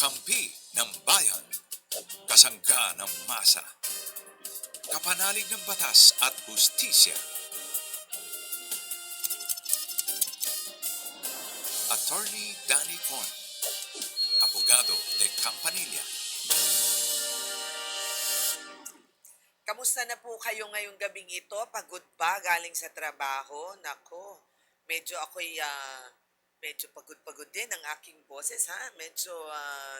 Kampi ng bayan, kasangga ng masa, kapanalig ng batas at hustisya. Attorney Danny Con, abogado de Campanilla. Kamusta na po kayo ngayong gabing ito? Pagod ba galing sa trabaho? Nako, medyo medyo pagod-pagod din ang aking boses, ha? Medyo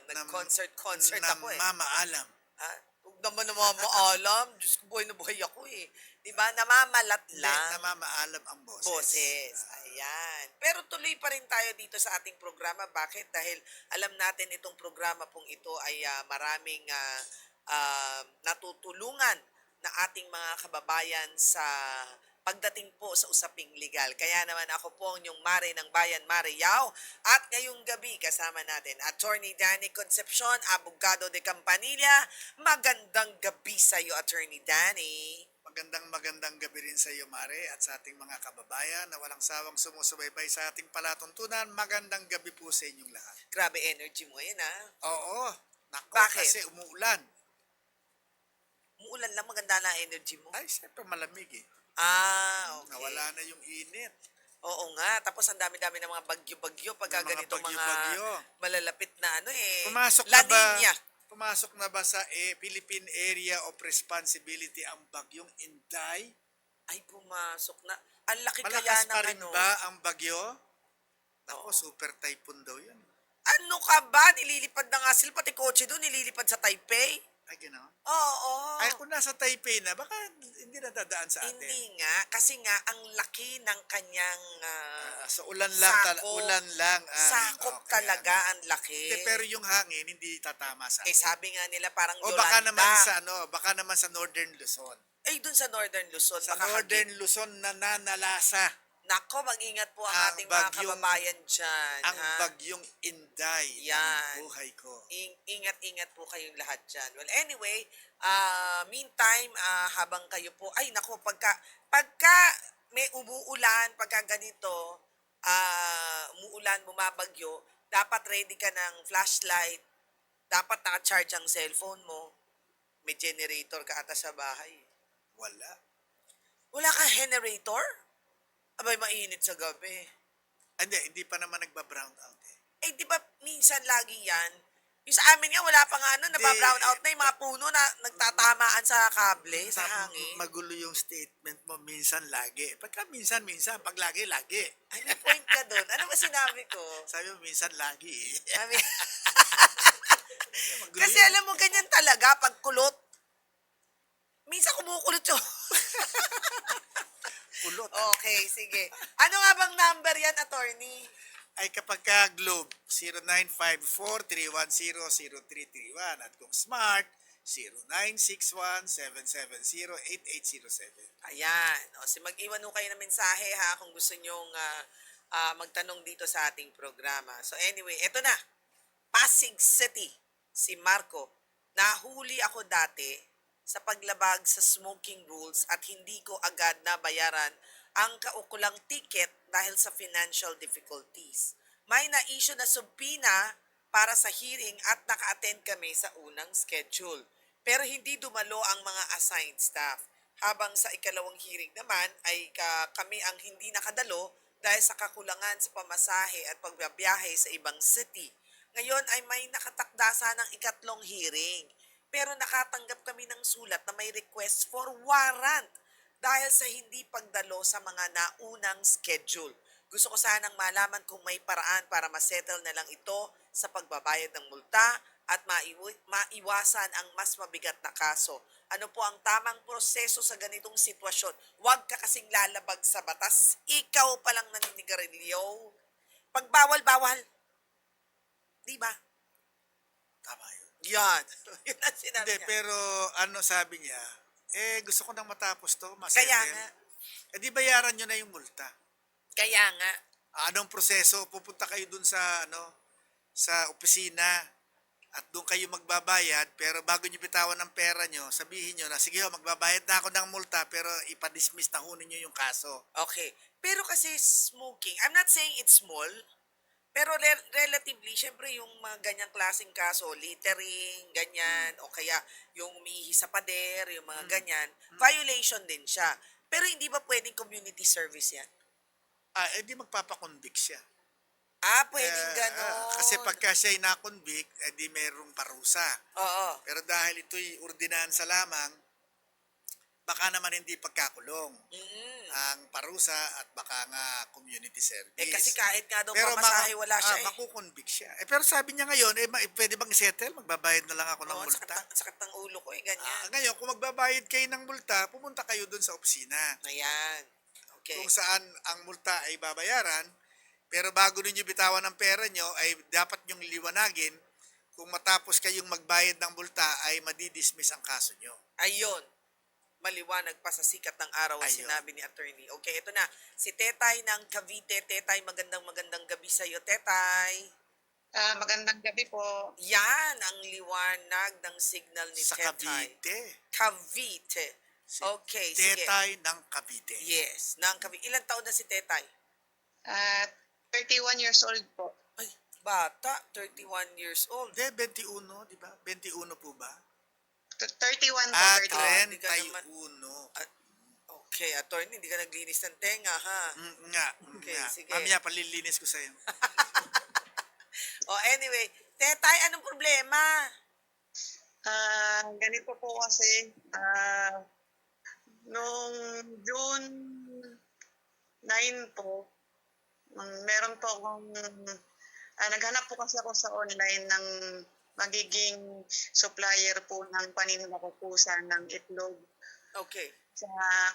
nag-concert ako eh. Namamaalam. Ha? Huwag naman namamaalam. Diyos ko, buhay na buhay ako eh. Diba? Namamalat Hindi, lang. namamaalam ang boses. Boses. Ayan. Pero tuloy pa rin tayo dito sa ating programa. Bakit? Dahil alam natin itong programa pong ito ay maraming natutulungan na ating mga kababayan sa pagdating po sa usaping legal. Kaya naman ako po ang inyong Mare ng Bayan, Mare Yao. At ngayong gabi kasama natin, Attorney Danny Concepcion, abogado de Campanilla. Magandang gabi sa iyo, Attorney Danny. Magandang gabi rin sa iyo, Mare, at sa ating mga kababayan na walang sawang sumusubaybay sa ating palatuntunan. Magandang gabi po sa inyong lahat. Grabe energy mo yan, ha? Oo. Nako, Bakit? kasi umuulan. Umuulan lang, maganda na ang energy mo. Ay, siyempre malamig eh. Okay. Nawala na yung init. Oo nga, tapos ang dami-dami ng mga bagyo-bagyo pagka Yung mga ganito mga bagyo-bagyo. malalapit na Pumasok La na ba? Nina. Pumasok na ba sa Philippine Area of Responsibility ang bagyong Inday? Ay, pumasok na. Ang laki kaya Malakas ng pa rin ba ang bagyo? Ako, Oo. super typhoon daw yan. Ano ka ba? Nililipad na nga sila, pati kotse doon, nililipad sa Taipei. Ay, gano'n? Oo. Ay, kung nasa Taipei na, baka hindi na dadaan sa atin. Hindi nga, kasi nga, ang laki ng kanyang So, ulan lang. sakop. Ulan lang. sakop okay, talaga, ano. ang laki. Hindi, pero yung hangin, hindi tatama sa Eh, atin. sabi nga nila parang O Yolanda. baka naman sa Northern Luzon. Eh, dun sa Northern Luzon, Sa baka Northern Luzon na nanalasa Nako, mag-ingat po ang Ang ating mga bagyong- kababayan dyan. ang ha? bagyong Inday Yan. ng buhay ko. Ingat-ingat po kayong lahat dyan. Well, anyway, meantime, habang kayo po, ay nako, pagka may umuulan, pagka ganito, umuulan, bumabagyo, dapat ready ka ng flashlight, dapat naka-charge ang cellphone mo, may generator ka ata sa bahay. Wala. Wala ka generator? Abay, mainit sa gabi. Hindi pa naman nagba-brown out eh. Eh, di ba minsan lagi yan? Yung sa amin nga, wala pa nga nababrown out na yung mga puno na nagtatamaan sa kable, sa hangin. Magulo yung statement mo, minsan lagi. Pagka minsan, pag lagi. Ay, may point ka doon. Ano ba sinabi ko? Sabi mo, minsan lagi eh. Sabi- Magulo Kasi yun. alam mo, ganyan talaga, pag kulot. Minsan kumukulot yun. Kulot. Okay, sige. Ano nga bang number yan, attorney? Ay kapag ka Globe, 0954-310-0331. At kung Smart, 0961-770-8807. Ayan. O, mag-iwan ho kayo ng mensahe, ha, kung gusto nyong magtanong dito sa ating programa. So anyway, eto na. Pasig City, si Marco. Nahuli ako dati sa paglabag sa smoking rules at hindi ko agad nabayaran ang kaukulang ticket dahil sa financial difficulties. May na-issue na subpina para sa hearing at naka-attend kami sa unang schedule. Pero hindi dumalo ang mga assigned staff. Habang sa ikalawang hearing naman ay kami ang hindi nakadalo dahil sa kakulangan sa pamasahe at pagbabiyahe sa ibang city. Ngayon ay may nakatakda ng ikatlong hearing. Pero nakatanggap kami ng sulat na may request for warrant dahil sa hindi pagdalo sa mga naunang schedule. Gusto ko sanang malaman kung may paraan para masettle na lang ito sa pagbabayad ng multa at maiwasan ang mas mabigat na kaso. Ano po ang tamang proseso sa ganitong sitwasyon? Huwag ka kasing lalabag sa batas. Ikaw palang naninigarilyo. Pag bawal. Di ba? Tama yun. Yan. Yun ang sinabi Hindi, niya. pero ano sabi niya, gusto ko nang matapos to, Kaya masettle. nga. Di bayaran nyo na yung multa. Kaya nga. Anong proseso? Pupunta kayo dun sa sa opisina at doon kayo magbabayad, pero bago nyo bitawan ng pera nyo, sabihin nyo na, sige ho, magbabayad na ako ng multa, pero ipadismiss na ho ninyo yung kaso. Okay. Pero kasi smoking, I'm not saying it's small, Pero relatively, syempre yung mga ganyang klaseng kaso, littering, ganyan, o kaya yung umiihi sa pader, yung mga ganyan, violation din siya. Pero hindi ba pwedeng community service yan? Edi magpapakonvict siya. Pwedeng Kasi ganon. pagka siya'y nakonvict, edi merong parusa. Oo. Pero dahil ito'y ordinansa lamang, baka naman hindi pagkakulong Mm. ang parusa at baka nga community service. Kasi kahit nga daw Pero pamasahe, wala siya eh. makukonvict siya. Pero sabi niya ngayon, pwede bang settle? Magbabayad na lang ako ng Oo, multa. sakit ng ulo ko eh, ganyan. Ngayon, kung magbabayad kayo ng multa, pumunta kayo dun sa opisina. Ayan. Okay. Kung saan ang multa ay babayaran, pero bago ninyo bitawan ng pera nyo, ay dapat nyong liwanagin kung matapos kayong magbayad ng multa ay madidismiss ang kaso nyo. Ayun. Maliwanag pa sa sikat ng araw ang Ayun. sinabi ni attorney. Okay, ito na. Si Tetay ng Cavite. Tetay, magandang gabi sa iyo, Tetay. Magandang gabi po. Yan ang liwanag ng signal ni Sa Tetay. Cavite. Cavite. Si Okay, sige. Tetay ng Cavite. Yes, ng Cavite. Ilang taon na si Tetay? 31 years old po. Ay, bata, 31 years old. Hindi, 21, di ba? 21 po ba? 31 po, 31. Hindi ka naman- 31. Okay, attorney, hindi ka naglinis ng tenga, ha? Okay, Nga. sige. Mamaya palilinis ko sa'yo. Anyway, Tetay, anong problema? Ganito po kasi, noong June 9 po, meron po akong, naghanap po kasi ako sa online ng magiging supplier po ng paninda ko po ng itlog Okay. sa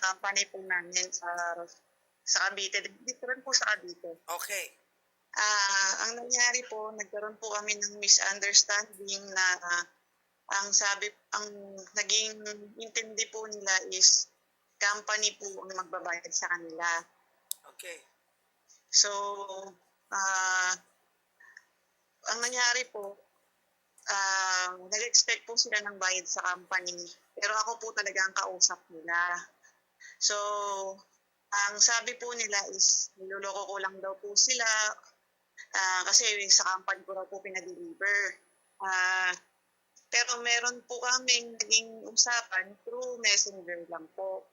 company po namin sa Cavite. Dito rin po sa Cavite. Okay. Ang nangyari po, nagkaroon po kami ng misunderstanding na ang naging intindi po nila is company po ang magbabayad sa kanila. Okay. So, ang nangyari po, nag-expect po sila ng bayad sa company. Pero ako po talaga ang kausap nila. So, ang sabi po nila is, niloloko ko lang daw po sila kasi sa company ko raw po pinag-deliver. Pero meron po kaming naging usapan through messenger lang po.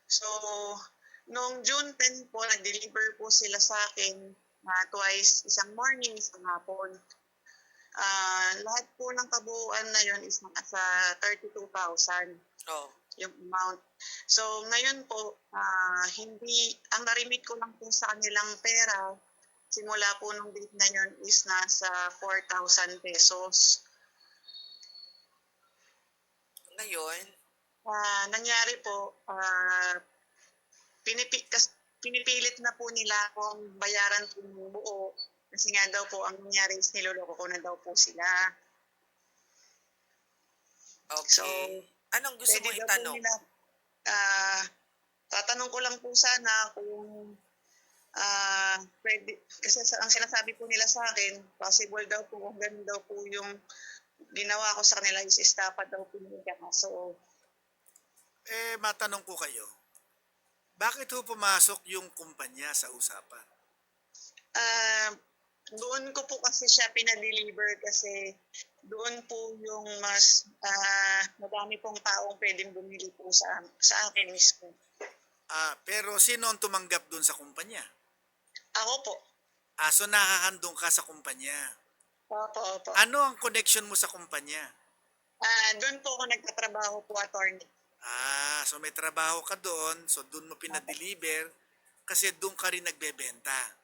So, noong June 10 po, nag-deliver po sila sa akin twice, isang morning, isang hapon. Lahat po ng kabuuan na yon is nasa 32,000 Oh. yung amount. So, ngayon po, ang narimit ko lang po sa kanilang pera, simula po nung date na yon is nasa 4,000 pesos. Ngayon, Nangyari po, pinipilit na po nila akong bayaran po ng buo kasi nga daw po ang nangyari is niloloko ko na daw po sila. okay. So, Anong gusto mo pwede daw po itanong? nila, tatanong ko lang po sana kung pwede, kasi ang sinasabi po nila sa akin, possible daw po kung ganun daw po yung ginawa ko sa kanila is estafa daw po nila. So, Matanong ko kayo. Bakit ho pumasok yung kumpanya sa usapan? doon ko po kasi siya pinadeliver kasi doon po yung mas madami pong taong pwedeng bumili po sa akin mismo. Pero sino ang tumanggap dun sa kumpanya? Ako po. So nakahandong ka sa kumpanya. Opo. Ano ang connection mo sa kumpanya? Doon po ako nagtatrabaho po, attorney. So may trabaho ka doon, so doon mo pinadeliver kasi doon ka rin nagbebenta.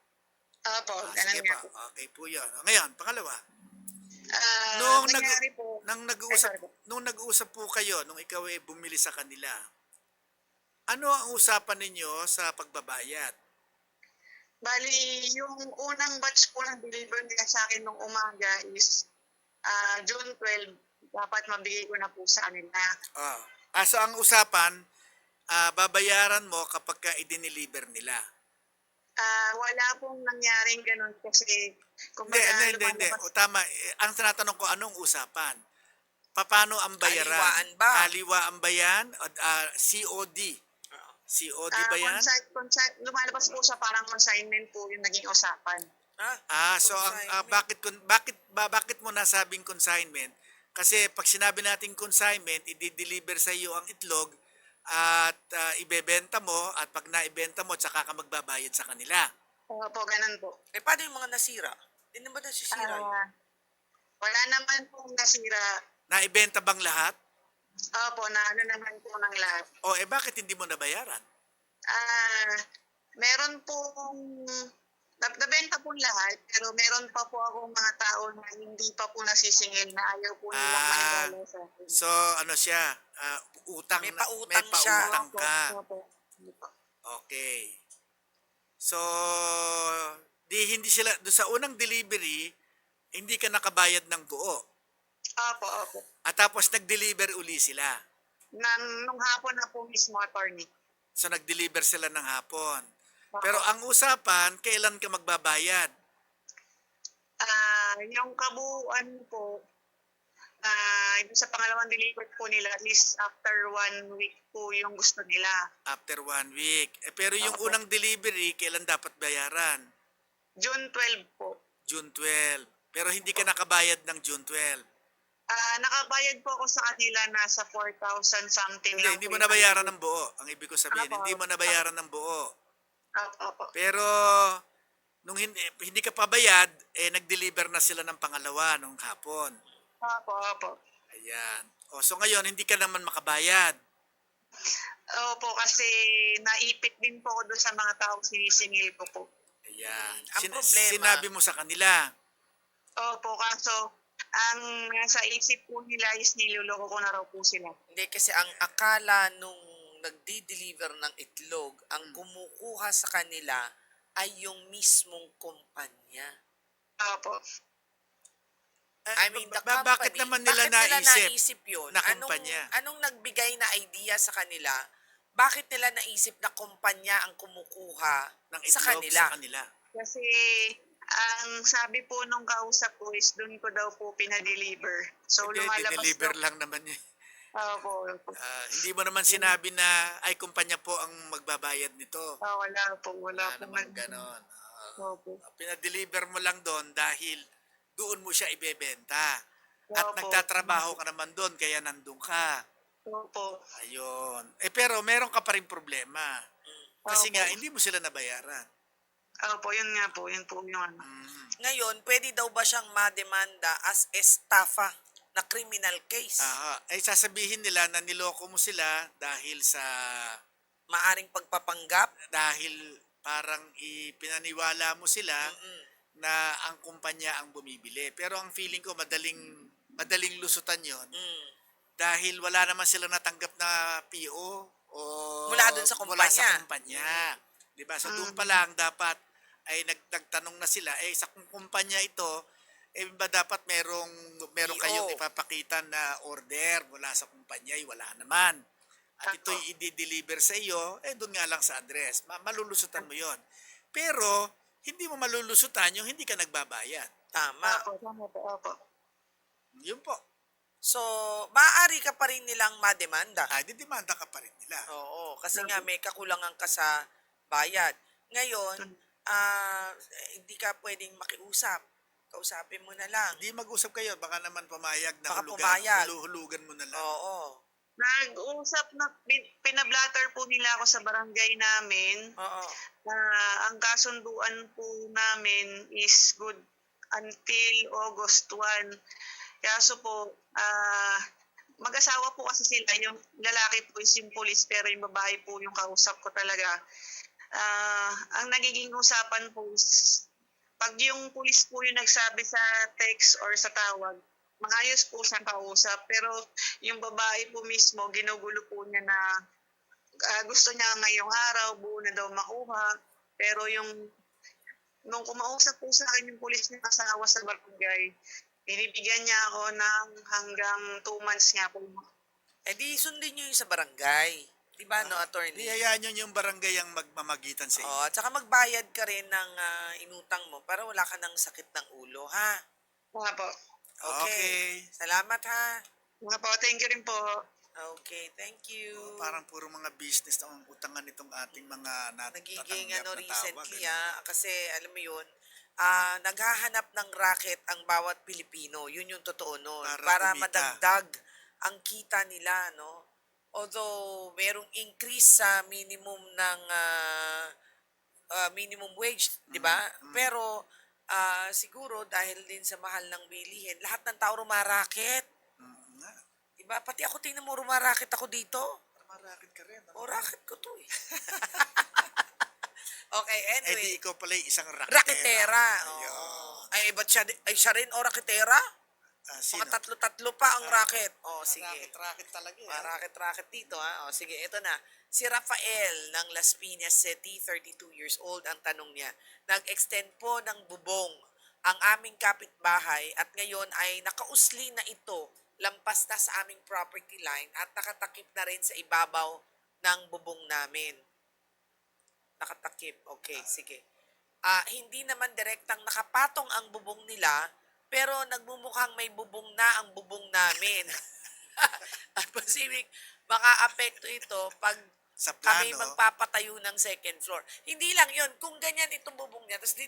Opo, ganun Sige nga pa, po. okay po yun. Ngayon, pangalawa. Nangyari po, Nung nag-uusap po kayo, nung ikaw ay bumili sa kanila, ano ang usapan ninyo sa pagbabayad? bali, yung unang batch po ng deliver nila sa akin nung umaga is June 12, dapat mabigay ko na po sa kanila. So ang usapan, babayaran mo kapag ka i-deliver nila. Wala pong nangyaring ganun kasi Hindi. Tama. Ang tinatanong ko, anong usapan? Paano ang bayaran? Kaliwaan ba? Kaliwaan ba yan? COD? COD ba yan? Lumalabas po sa parang consignment po yung naging usapan. So Consignment. bakit mo nasabing consignment? Kasi pag sinabi nating consignment, i-deliver sa iyo ang itlog at ibebenta mo at pag naibenta mo, tsaka ka magbabayad sa kanila. Opo, ganun po. Paano yung mga nasira? Hindi na ba nasisira yun? Wala naman pong nasira. Naibenta bang lahat? Opo, na ano naman po ng lahat. Bakit hindi mo nabayaran? Meron pong nabenta po lahat, pero meron pa po akong mga tao na hindi pa po nasisingil na ayaw po nilang maniwala sa akin. So siya, utang May na- pautang may siya. pautang ka. Opo. Okay. So hindi sila doon sa unang delivery, hindi ka nakabayad ng buo. Opo, opo. At tapos nag-deliver uli sila. Nung hapon na po mismo, attorney. So nag-deliver sila ng hapon. Opo. Pero ang usapan, kailan ka magbabayad? Yung kabuuan po, yung sa pangalawang delivery po nila, at least after 1 week po yung gusto nila. After 1 week. Pero yung Opo. unang delivery, kailan dapat bayaran? June 12 po. June 12. Pero hindi ka nakabayad ng June 12. Nakabayad po ako sa kanila nasa 4,000 something lang. Hindi po mo yung nabayaran ng buo. Ang ibig ko sabihin, Opo. hindi mo nabayaran ng buo. Opo. Pero nung hindi ka pabayad, nag-deliver na sila ng pangalawa nung hapon. Opo. Ayan. So ngayon, hindi ka naman makabayad. Opo, kasi naipit din po ako doon sa mga taong sinisingil ko po. Ayan. Ang problema- Sinabi mo sa kanila. Opo, kaso ang nasa isip po nila is niloloko ko na raw po sila. Hindi, kasi ang akala nung nagdi-deliver ng itlog, ang kumukuha sa kanila ay yung mismong kumpanya. Opo. I mean, the Bakit company. naman nila Bakit naisip yun? na kumpanya? Anong nagbigay na idea sa kanila? Bakit nila naisip na kumpanya ang kumukuha ng sa itlog kanila? sa kanila? Kasi ang sabi po nung kausap ko is doon ko daw po pinadeliver. So lumalabas Deliver daw. lang naman yun. Opo. Hindi mo naman sinabi na ay kumpanya po ang magbabayad nito. Wala po. Wala po. naman ganon. Opo. Pinadeliver mo lang doon dahil doon mo siya ibebenta. At Opo. nagtatrabaho ka naman doon kaya nandun ka. Opo. Ayun. Pero meron ka pa rin problema. Kasi Opo. nga, hindi mo sila nabayaran. Opo, yun nga po. Yun po yung ano. Ngayon, pwede daw ba siyang mademanda as estafa na criminal case? Sasabihin nila na niloko mo sila dahil sa Maaring pagpapanggap? dahil parang ipinaniwala mo sila na ang kumpanya ang bumibili. Pero ang feeling ko madaling lusutan yon dahil wala naman sila natanggap na PO o Mula dun sa mula sa kumpanya. kumpanya. 'Di ba? So doon pa lang dapat ay nagtanong na sila sa kung kumpanya ito ba dapat meron PO. kayong ipapakita na order mula sa kumpanya, wala naman. At ito'y i-deliver sa iyo, doon nga lang sa address. Malulusutan mo yon. Pero, hindi mo malulusutan yung hindi ka nagbabayad. Tama. Opo. Yun po. So, maaari ka pa rin nilang mademanda. Didemanda ka pa rin nila. Oo, kasi nga may kakulangan ka sa bayad. Ngayon, hindi ka pwedeng makiusap. Kausapin mo na lang. Hindi mag-usap kayo, baka naman pumayag na Baka pumayag. hulugan mo na lang. Oo. Nag-usap na, pinablatter po nila ako sa barangay namin. Oo. Ang kasunduan po namin is good until August 1. Kaso po, mag-asawa po kasi sila. Yung lalaki po is yung police, pero yung babae po yung kausap ko talaga. Ang nagiging usapan po is, pag yung police po yung nagsabi sa text or sa tawag, maayos po siyang kausap. Pero yung babae po mismo, ginugulo po niya na gusto niya ngayong araw, buo na daw makuha. Pero nung kumausap po sa akin yung pulis na asawa sa barangay, binibigyan niya ako ng hanggang 2 months nga po. Di sundin nyo yung sa barangay. Diba, no, attorney? Hayaan nyo yung barangay ang magmamagitan sa inyo. Oo, at saka magbayad ka rin ng inutang mo para wala ka ng sakit ng ulo, ha? Nga po. Okay. Salamat, ha? Nga po, thank you rin po. Okay, thank you. Parang puro mga business ang utangan nitong ating mga Nagiging natatanggap na recently, tawag. kasi alam mo yun, naghahanap ng racket ang bawat Pilipino. Yun yung totoo nun. Para Para kumita. madagdag ang kita nila, no? Although, merong increase sa minimum ng minimum wage, di ba? Pero, siguro, dahil din sa mahal ng bilihin, lahat ng tao rumaraket. Nga. Diba? Pati ako, tingnan mo, rumaraket ako dito. Marakit ka rin. O, racket ko to eh. Okay, Eh di anyway. ikaw pala yung isang raketera. Raketera. Ayun. Oh. Ay, ba't siya, ay, siya rin o raketera? Sino? Mga tatlo-tatlo pa ang racket. O, sige. Rakit talaga eh. Racket-racket dito, ha? O, sige, ito na. Si Rafael ng Las Piñas City, 32 years old, ang tanong niya. Nag-extend po ng bubong ang aming kapitbahay at ngayon ay nakausli na ito, lampas na sa aming property line at nakatakip na rin sa ibabaw ng bubong namin. Nakatakip. Okay, sige. Hindi naman direktang nakapatong ang bubong nila, pero nagmumukhang may bubong na ang bubong namin. At posibleng maka-apekto ito pag Sa kami plano. magpapatayo ng second floor. Hindi lang yon, kung ganyan itong bubong niya, tapos di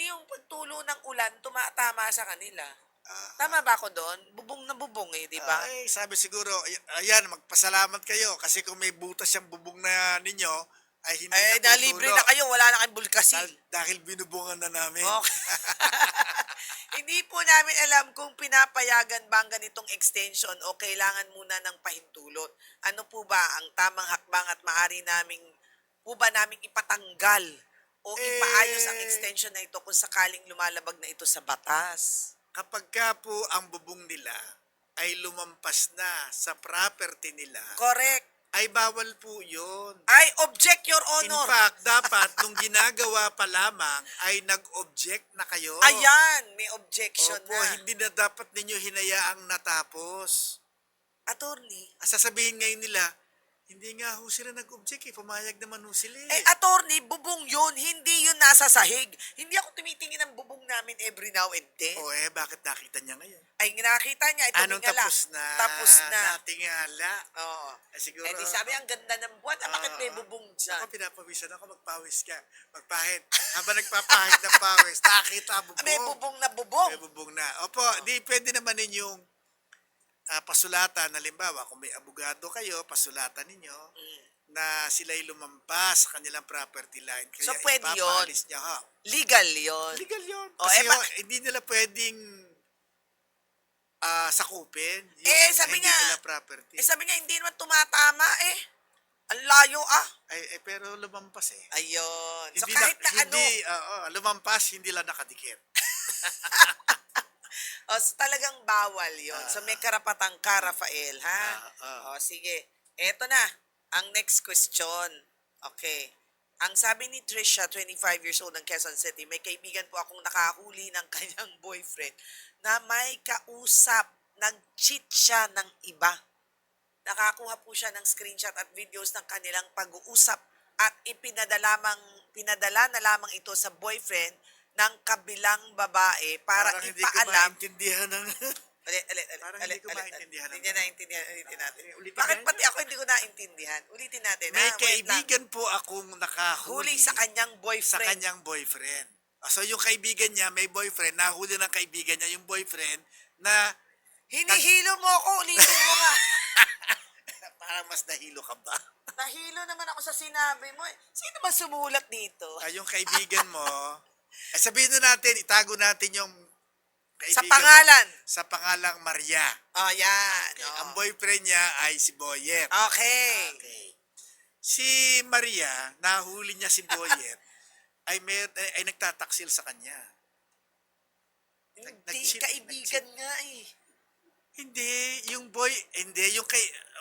yung pagtulo ng ulan, tumatama sa kanila. Tama ba ako doon? Bubong na bubong eh, di ba? Ay, sabi siguro, ayan, magpasalamat kayo kasi kung may butas yung bubong na ninyo, ay hindi Ay, natutulog. nalibre na kayo, wala na kayong bulkasil. Dahil binubungan na namin. Okay. Hindi po namin alam kung pinapayagan ba ang ganitong extension o kailangan muna ng pahintulot. Ano po ba ang tamang hakbang at maaari naming po ba naming ipatanggal o ipaayos ang extension na ito kung sakaling lumalabag na ito sa batas? Kapag ka po ang bubong nila ay lumampas na sa property nila, Correct. ay bawal po yun. I object, Your In Honor. fact, dapat nung ginagawa pa lamang ay nag-object na kayo. Ayan, may objection Opo, na. hindi na dapat ninyo hinayaang natapos. Attorney. Sasabihin ngayon nila, hindi nga ho sila nag-object eh. Pumayag naman ho sila Eh, eh. attorney, bubong yun. Hindi yun nasa sahig. Hindi ako tumitingin ng bubong namin every now and then. O bakit nakita niya ngayon? Ay, nakita niya, ito Anong tingala. tapos na? Tapos na. Natingala. Oo. Siguro. Eh, di sabi, ang ganda ng buwan. Bakit may bubong dyan? Ako pinapawisan ako, magpawis ka. Magpahid. Habang nagpapahid ng pawis, nakita bubong. May bubong na bubong. May bubong na. Opo, di pwede naman ninyong pasulatan. Halimbawa, kung may abogado kayo, pasulatan ninyo na sila'y lumampas sa kanilang property line. Kaya So, pwede yun. ipapaalis niya ha. Legal yun. Legal yun. O, Kasi eh, hindi nila pwedeng sakupin yung sabi hindi nga, nila property. sabi niya, hindi naman tumatama eh. Ang layo Pero lumampas eh. Ayun. So, Hindi kahit na ano. hindi, lumampas, hindi lang nakadikit. So, talagang bawal yon. So, may karapatang ka, Rafael, ha? O, sige. Eto na, ang next question. Okay. Ang sabi ni Trisha, 25 years old ng Quezon City, may kaibigan po akong nakahuli ng kanyang boyfriend na may kausap, nag-cheat siya ng iba. Nakakuha po siya ng screenshot at videos ng kanilang pag-uusap at pinadala na lamang ito sa boyfriend ng kabilang babae para Parang hindi ko ipaalam. maintindihan ng... Parang hindi ko Ulit. maintindihan. Hindi niya naintindihan. Ulitin natin. Ulitin Bakit nga pati ako hindi ko naintindihan? Ulitin natin. May Wait lang. kaibigan po akong nakahuli Huli sa kanyang sa boyfriend. kanyang boyfriend. So yung kaibigan niya, may boyfriend, nahuli ng kaibigan niya yung boyfriend na Hinihilo mo ako. Ulitin mo nga. parang mas nahilo ka ba? Nahilo naman ako sa sinabi mo. Sino ba sumulat dito? Yung kaibigan mo, sabihin na natin, itago natin yung Sa kaibigan pangalan. mo, sa pangalang Maria. Oh, yan. Okay. Oh. Ang boyfriend niya ay si Boyet. Okay. Okay. Si Maria, nahuli niya si Boyet, ay nagtataksil sa kanya. Hindi, Nag-cheat, kaibigan nga eh. Hindi,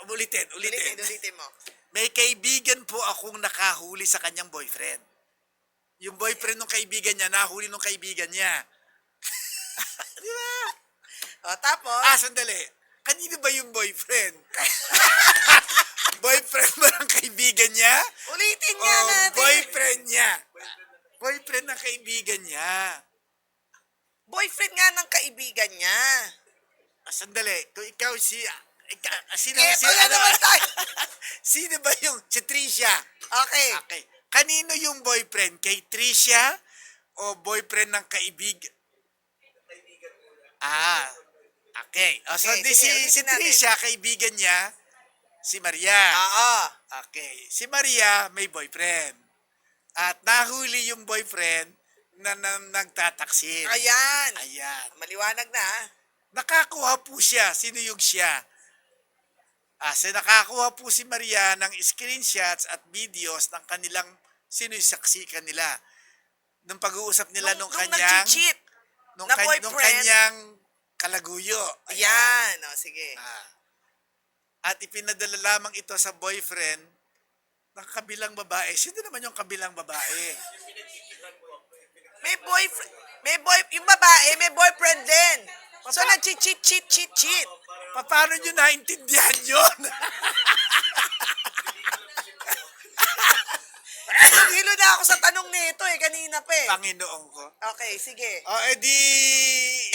ulitin. Ulitin mo. May kaibigan po akong nakahuli sa kanyang boyfriend. Yung boyfriend ng kaibigan niya, nahuli ng kaibigan niya. Di ba? O, tapos? Sandali. Kanino ba yung boyfriend? Boyfriend ba ng kaibigan niya? Ulitin nga O natin. boyfriend niya? Boyfriend ng kaibigan niya. Boyfriend nga ng kaibigan niya. Sandali. Kung ikaw sino Eto na naman tayo. Sino ba yung si Tricia? Okay. Okay. Kanino yung boyfriend? Kay Tricia o boyfriend ng kaibigan? Ah, okay. O, so Okay, di sige, si ulitin natin. Tricia, kaibigan niya, si Maria. Oo. Okay. Si Maria may boyfriend. At nahuli yung boyfriend na nagtataksil. Ayan. Ayan. Maliwanag na, ha? Nakakuha po siya. Sinuyog siya. Nakakuha po si Maria ng screenshots at videos ng kanilang sinusaksikan nila. Nung pag-uusap nila nung kanyang nag-cheat nung, na nung boyfriend. kanyang kalaguyo. Ayan. O, sige. At ipinadala lamang ito sa boyfriend ng kabilang babae. Sino naman yung kabilang babae? May boyfriend. Yung babae, may boyfriend din. So, nag-cheat. Paano nyo naintindihan yun? Hilo na ako sa tanong nito kanina pa eh. Panginoon ko. Okay, sige. O, edi...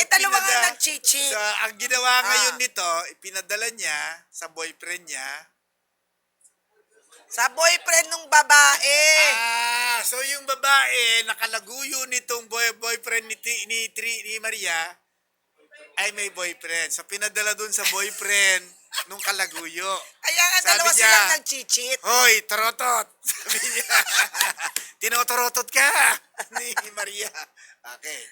Dalawa nga ipinada- nag-cheat. So, ang ginawa ngayon nito, ipinadala niya sa boyfriend niya. Sa boyfriend ng babae. So yung babae, nakalaguyo nitong boyfriend ni Maria, ay may boyfriend. So pinadala dun sa boyfriend nung kalaguyo. Kaya nga, Sabi dalawa niya, silang nag-cheat. Hoy, torotot! Sabi niya, tinotorotot ka ni Maria. Okay.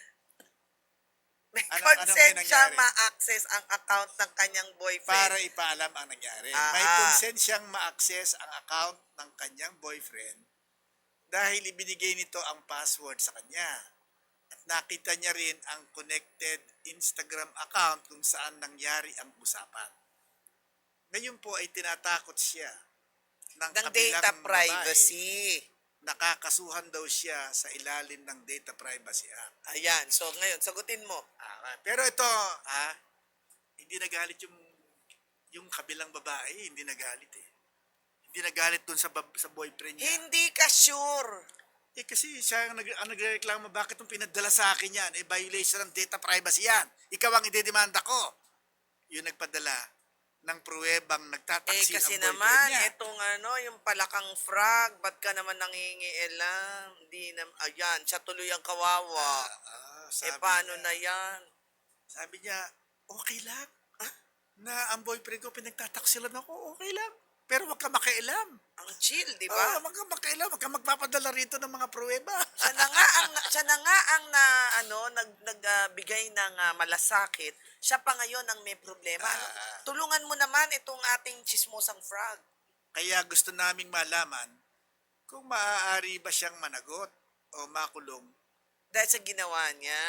May Ano- consent anong siya nangyari? ma-access ang account ng kanyang boyfriend. Para ipaalam ang nangyari. May consent siyang ma-access ang account ng kanyang boyfriend dahil ibinigay nito ang password sa kanya. At nakita niya rin ang connected Instagram account kung saan nangyari ang usapan. Ngayon po ay tinatakot siya ng ng kabilang data babae. privacy. Nakakasuhan daw siya sa ilalim ng Data Privacy Act. Ayan. So, ngayon, sagutin mo. Pero ito, hindi nagalit yung kabilang babae, hindi nagalit eh. Hindi nagalit dun sa boyfriend niya. Hindi ka sure. Kasi siya ang nagreklamo, bakit nung pinadala sa akin yan? Violation ng data privacy yan. Ikaw ang idedemanda ko. Yung nagpadala ng pruwebang nagtataksil Kasi ang boyfriend naman, niya. itong yung palakang frog, ba't ka naman nangingialam? Hindi naman, ayan, siya tuloy ang kawawa. Paano na yan? Sabi niya, okay lang. Na ang boyfriend ko pinagtataksilan ako, okay lang. Pero wag ka makialam. Ang chill, di ba? Wag ka makialam, wag ka magpapadala rito ng mga pruweba. Siya na nga ang nagbigay ng malasakit. Siya pa ngayon ang may problema. Tulungan mo naman itong ating chismosang frog. Kaya gusto naming malaman kung maaari ba siyang managot o makulong. Dahil sa ginawa niya.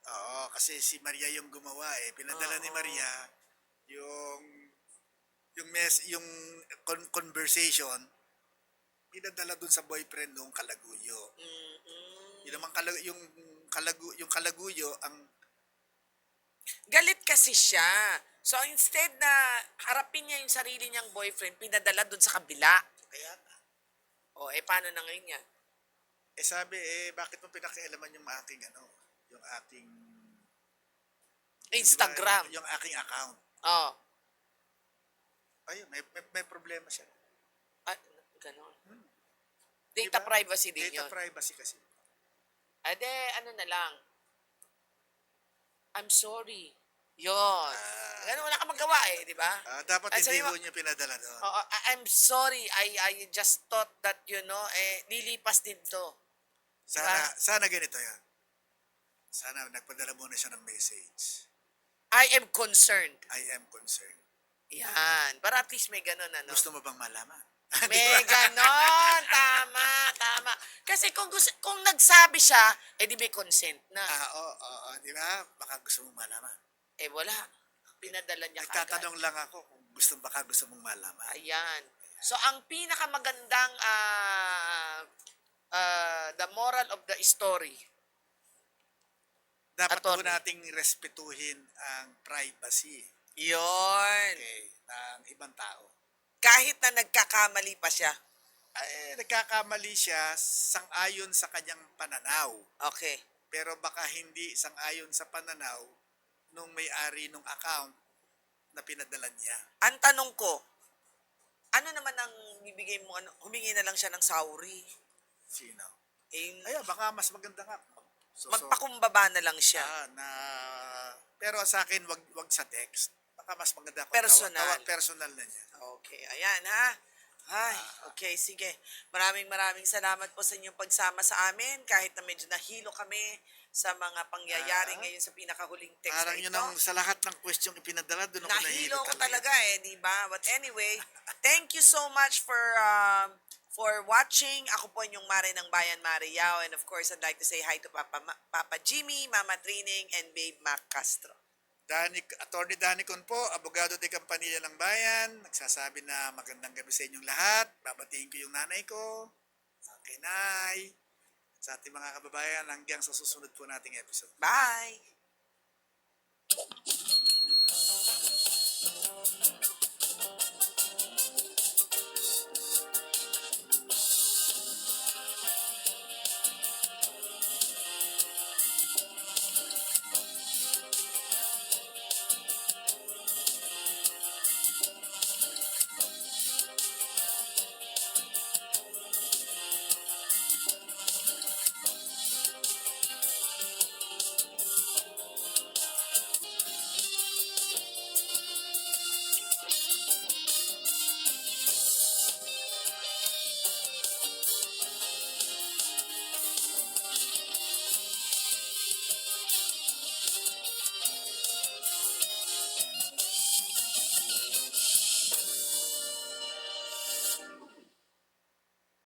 Oo, kasi si Maria yung gumawa eh. Pinadala ni Maria yung conversation, pinadala dun sa boyfriend nung kalaguyo. Yun naman yung kalaguyo ang Galit kasi siya. So instead na harapin niya yung sarili niyang boyfriend, pinadala dun sa kabila. kaya Paano na ngayon yan? sabi bakit mo pinakialaman yung aking yung aking Instagram. yung aking account. Ayun, may problema siya. Ganon. Data Diba? privacy din Data yun. privacy kasi. Ano na lang. I'm sorry. Yun. Ganun, wala ka magawa di ba? Dapat Ay, hindi sabi mo- mo niya pinadala doon. I'm sorry. I just thought that, lilipas din to. Sana ganito yan. Sana nagpadala muna siya ng message. I am concerned. I am concerned. Yan. Para at least may ganun, Gusto mo bang malaman? May ganon. Tama. Kasi kung nagsabi siya, di may consent na. Oo, di ba? Baka gusto mong malaman. Wala. Pinadala niya Nagtatanong lang ako kung baka gusto mong malaman. Ayan. So, ang pinakamagandang the moral of the story. Dapat po Attorney. nating respetuhin ang privacy Yon. ng ibang tao. Kahit na nagkakamali pa siya. Nagkakamali siya sang-ayon sa kanyang pananaw. Okay. Pero baka hindi sang-ayon sa pananaw nung may-ari nung account na pinadala niya. Ang tanong ko, ano naman ang bibigay mo? Humingi na lang siya ng sauri. Sino? Eh, Baka mas maganda nga. Magpakumbaba na lang siya. na pero sa akin wag sa text. Baka mas maganda kung Personal. personal na niya. Okay, ayan ha. Ay, okay, sige. Maraming salamat po sa inyong pagsama sa amin kahit na medyo nahilo kami sa mga pangyayari ngayon sa pinakahuling text Parang na yun ito. ang sa lahat ng question ipinadala doon ako Nahilo ko talaga. talaga di ba? But anyway, thank you so much for watching. Ako po yung Mare ng Bayan, Mare Yao. And of course, I'd like to say hi to Papa Jimmy, Mama Trining, and Babe Mac Castro. Attorney Danicon po, abogado de Campanilla ng Bayan, nagsasabi na magandang gabi sa inyong lahat. Babatiin ko yung nanay ko, ang kinay, at sa ating mga kababayan hanggang sa susunod po nating episode. Bye!